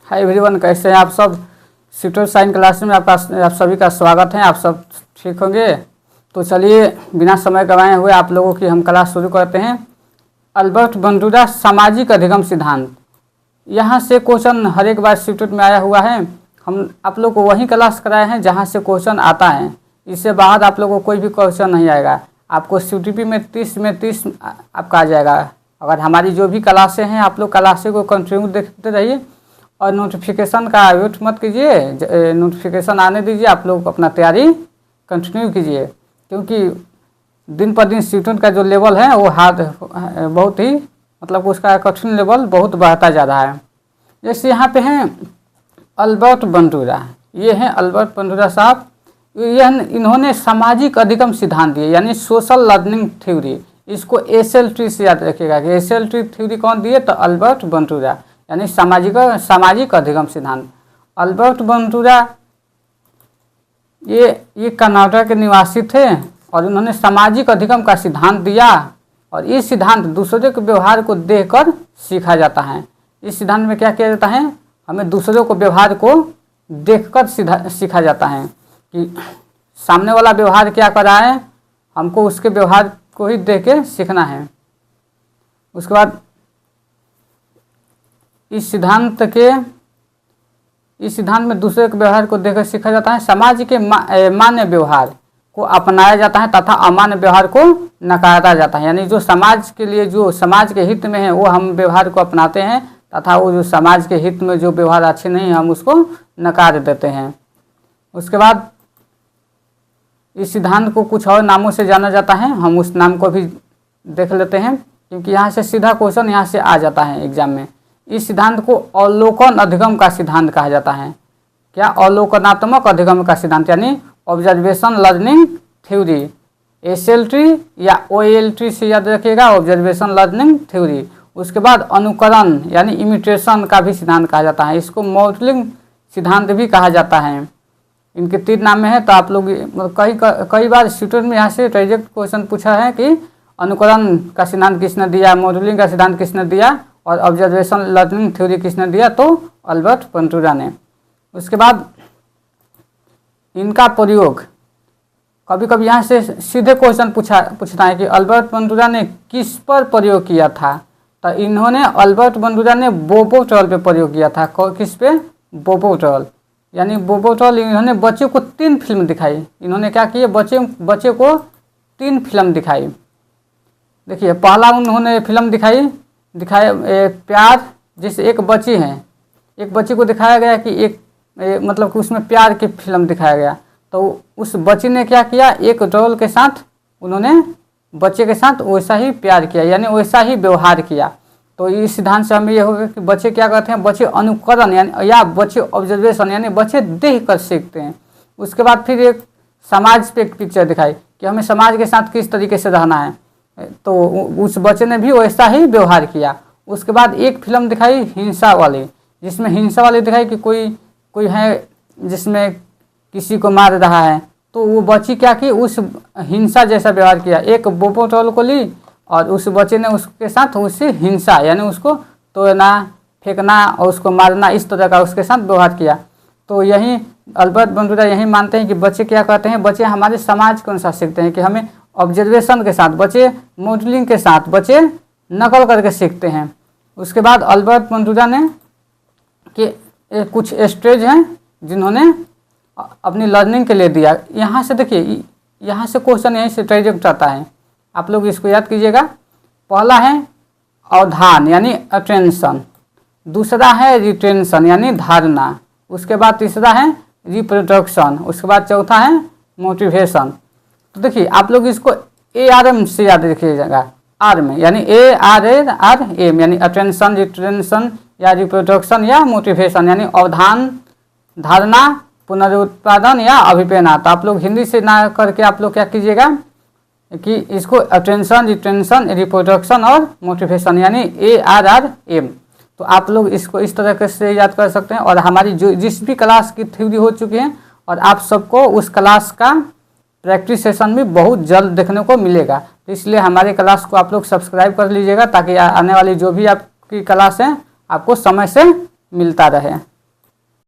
Hi everyone, कैसे हैं आप सब। सीटोर साइन क्लास में आप सभी का स्वागत है। आप सब ठीक होंगे। तो चलिए बिना समय गंवाए हुए आप लोगों की हम क्लास शुरू करते हैं। अल्बर्ट बंडूरा सामाजिक अधिगम सिद्धांत, यहाँ से क्वेश्चन हर एक बार सीटोर में आया हुआ है। हम आप लोग को वही क्लास कराए हैं जहाँ से क्वेश्चन आता है। इससे बाहर आप लोगों को कोई भी क्वेश्चन नहीं आएगा। आपको CTP में 30 में 30 आपका आ जाएगा। अगर हमारी जो भी क्लासें हैं आप लोग क्लासें को कंटिन्यू देखते रहिए और नोटिफिकेशन का वेट मत कीजिए, नोटिफिकेशन आने दीजिए। आप लोग अपना तैयारी कंटिन्यू कीजिए, क्योंकि दिन पर दिन सीटों का जो लेवल है वो हार्ड बहुत ही मतलब उसका कठिन लेवल बहुत बढ़ता जा रहा है। जैसे यहाँ पे हैं अल्बर्ट बंडूरा, ये हैं अल्बर्ट बंडूरा साहब। इन्होंने सामाजिक अधिगम सिद्धांत दिए यानी सोशल लर्निंग थ्योरी। इसको SLT से याद रखिएगा कि SLT थ्योरी कौन दिए, तो अल्बर्ट बंडूरा यानी सामाजिक अधिगम सिद्धांत। अल्बर्ट बंडूरा ये कनाडा के निवासी थे और उन्होंने सामाजिक अधिगम का सिद्धांत दिया। और इस सिद्धांत दूसरे के व्यवहार को देखकर सीखा जाता है। इस सिद्धांत में क्या किया जाता है, हमें दूसरों को व्यवहार को देखकर सीखा जाता है कि सामने वाला व्यवहार क्या कर रहा है, हमको उसके व्यवहार को ही देख के सीखना है। उसके बाद इस सिद्धांत में दूसरे के व्यवहार को देखकर सीखा जाता है। समाज के मान्य व्यवहार को अपनाया जाता है तथा अमान्य व्यवहार को नकारा जाता है। यानी जो समाज के लिए जो समाज के हित में है वो हम व्यवहार को अपनाते हैं तथा वो जो समाज के हित में जो व्यवहार अच्छे नहीं है हम उसको नकार देते हैं। उसके बाद इस सिद्धांत को कुछ और नामों से जाना जाता है, हम उस नाम को भी देख लेते हैं क्योंकि यहाँ से सीधा क्वेश्चन यहाँ से आ जाता है एग्जाम में। इस सिद्धांत को अवलोकन अधिगम का सिद्धांत कहा जाता है। क्या? अवलोकनात्मक अधिगम का सिद्धांत यानी ऑब्जर्वेशन लर्निंग थ्योरी। SLT या OLT से याद रखिएगा, ऑब्जर्वेशन लर्निंग थ्योरी। उसके बाद अनुकरण यानी इमिटेशन का भी सिद्धांत कहा जाता है। इसको मॉडलिंग सिद्धांत भी कहा जाता है। इनके 3 नाम में है। तो आप लोग कई बार सीटों में यहाँ से डायरेक्ट क्वेश्चन पूछा है कि अनुकरण का सिद्धांत किसने दिया, मॉडलिंग का सिद्धांत किसने दिया और ऑब्जर्वेशन लर्निंग थ्योरी किसने दिया, तो अल्बर्ट बंडूरा ने। उसके बाद इनका प्रयोग कभी कभी यहाँ से सीधे क्वेश्चन पूछता है कि अल्बर्ट बंडूरा ने किस पर प्रयोग किया था। तो इन्होंने अल्बर्ट बंडूरा ने बोबोट्रॉल पे प्रयोग किया था। किस पे? बोबोट्रॉल। यानी बोबोट्रॉल इन्होंने बच्चे को 3 फिल्म दिखाई। इन्होंने क्या किए, बच्चे को 3 फिल्म दिखाई। देखिए पहला उन्होंने फिल्म दिखाए प्यार। जैसे एक बच्ची है, एक बच्ची को दिखाया गया कि मतलब कि उसमें प्यार की फिल्म दिखाया गया। तो उस बच्ची ने क्या किया, एक डॉल के साथ उन्होंने बच्चे के साथ वैसा ही प्यार किया यानी वैसा ही व्यवहार किया। तो इस सिद्धांत से हमें यह होगा कि बच्चे क्या करते हैं, बच्चे अनुकरण यानी या बच्चे ऑब्जर्वेशन यानी बच्चे देख कर सीखते हैं। उसके बाद फिर एक समाज पे एक पिक्चर दिखाई कि हमें समाज के साथ किस तरीके से रहना है, तो उस बच्चे ने भी वैसा ही व्यवहार किया। उसके बाद एक फिल्म दिखाई हिंसा वाली, जिसमें हिंसा वाली दिखाई कि कोई है जिसमें किसी को मार रहा है, तो वो बच्ची क्या की, उस हिंसा जैसा व्यवहार किया। एक बोबोट्रॉल को ली और उस बच्चे ने उसके साथ उससे हिंसा यानी उसको तोड़ना, फेंकना और उसको मारना, इस तरह का उसके साथ व्यवहार किया। तो यही अल्बर्ट बंडूरा यही मानते हैं कि बच्चे क्या करते हैं, बच्चे हमारे समाज के अनुसार सीखते हैं कि हमें ऑब्जर्वेशन के साथ, बच्चे मॉडलिंग के साथ, बच्चे नकल करके सीखते हैं। उसके बाद अल्बर्ट बंडूरा ने कि कुछ स्टेज हैं जिन्होंने अपनी लर्निंग के लिए दिया। यहाँ से देखिए, यहाँ से क्वेश्चन यहीं से डायरेक्ट आता है, आप लोग इसको याद कीजिएगा। पहला है अवधान यानी अटेंशन, दूसरा है रिटेंशन यानी धारणा, उसके बाद तीसरा है रिप्रोडक्शन, उसके बाद चौथा है मोटिवेशन। तो देखिए आप लोग इसको ARM से याद रखिएगा, ARM यानी ARM यानी अटेंशन, रिटेंशन या रिप्रोडक्शन या मोटिवेशन यानी अवधान, धारणा, पुनरुत्पादन या अभिप्रेरणा। तो आप लोग हिंदी से ना करके आप लोग क्या कीजिएगा कि इसको अटेंशन, रिटेंशन, रिप्रोडक्शन और मोटिवेशन यानी ARM। तो आप लोग इसको इस तरह से याद कर सकते हैं। और हमारी जिस भी क्लास की थ्योरी हो चुकी है और आप सबको उस क्लास का प्रैक्टिस सेशन भी बहुत जल्द देखने को मिलेगा। तो इसलिए हमारे क्लास को आप लोग सब्सक्राइब कर लीजिएगा ताकि आने वाली जो भी आपकी क्लास है आपको समय से मिलता रहे।